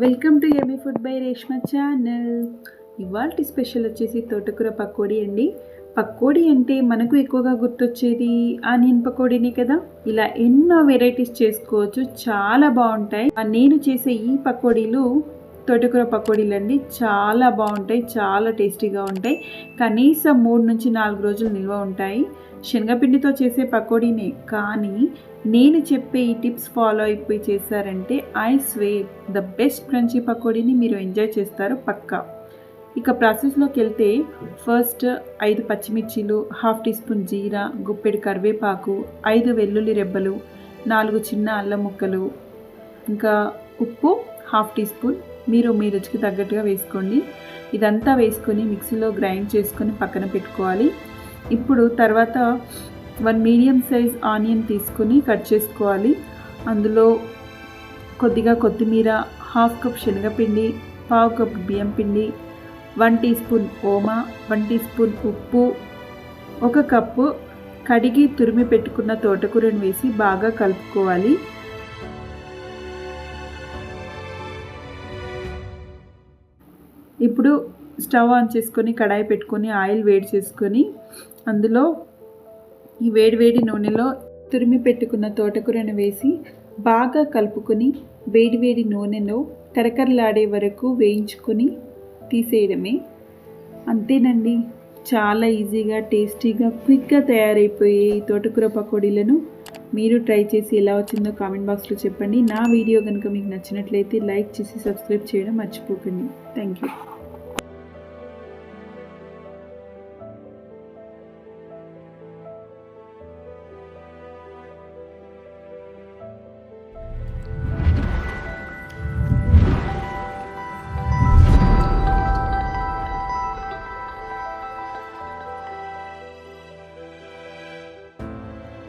Welcome to yummy food by Reshma channel. ఇవాల్టి special వచ్చేసి తోటకూర పకోడీ అండి. పకోడీ అంటే మనకు ఎక్కువగా గుర్తొచ్చేది ఆనియన్ పకోడీనే కదా. ఇలా ఎన్నో వెరైటీస్ చేసుకోవచ్చు, చాలా బాగుంటాయి. నేను చేసే ఈ పకోడీలు తోటకూర పకోడీలు అండి. చాలా బాగుంటాయి, చాలా టేస్టీగా ఉంటాయి. కనీసం 3 నుంచి 4 రోజులు నిల్వ ఉంటాయి. శనగపిండితో చేసే పకోడీనే, కానీ నేను చెప్పే ఈ టిప్స్ ఫాలో అయిపోయి చేశారంటే I swear the best crunchy పకోడీని మీరు ఎంజాయ్ చేస్తారు పక్కా. ఇక ప్రాసెస్లోకి వెళ్తే ఫస్ట్ 5 పచ్చిమిర్చీలు, హాఫ్ టీ స్పూన్ జీరా, గుప్పెడు కరివేపాకు, 5 వెల్లుల్లి రెబ్బలు, 4 చిన్న అల్లం ముక్కలు, ఇంకా ఉప్పు హాఫ్ టీ స్పూన్, మీరు మీ రుచికి తగ్గట్టుగా వేసుకోండి. ఇదంతా వేసుకొని మిక్సీలో గ్రైండ్ చేసుకొని పక్కన పెట్టుకోవాలి. ఇప్పుడు తర్వాత 1 మీడియం సైజ్ ఆనియన్ తీసుకొని కట్ చేసుకోవాలి. అందులో కొద్దిగా కొత్తిమీర, హాఫ్ కప్ శనగపిండి, పావు కప్ బియ్యం పిండి, 1 టీ స్పూన్ ఓమా, 1 టీ స్పూన్ ఉప్పు, 1 కప్పు కడిగి తురిమి పెట్టుకున్న తోటకూరను వేసి బాగా కలుపుకోవాలి. ఇప్పుడు స్టవ్ ఆన్ చేసుకొని కడాయి పెట్టుకొని ఆయిల్ వేడి చేసుకొని అందులో ఈ వేడి నూనెలో తురిమి పెట్టుకున్న తోటకూరను వేసి బాగా కలుపుకొని వేడి నూనెలో కరకరలాడే వరకు వేయించుకొని తీసేయడమే. అంతేనండి, చాలా ఈజీగా, టేస్టీగా, క్విక్గా తయారైపోయే ఈ తోటకూర పకోడీలను మీరు ట్రై చేసి ఎలా వచ్చిందో కామెంట్ బాక్స్లో చెప్పండి. నా వీడియో కనుక మీకు నచ్చినట్లయితే లైక్ చేసి సబ్స్క్రైబ్ చేయడం మర్చిపోకండి. Thank you.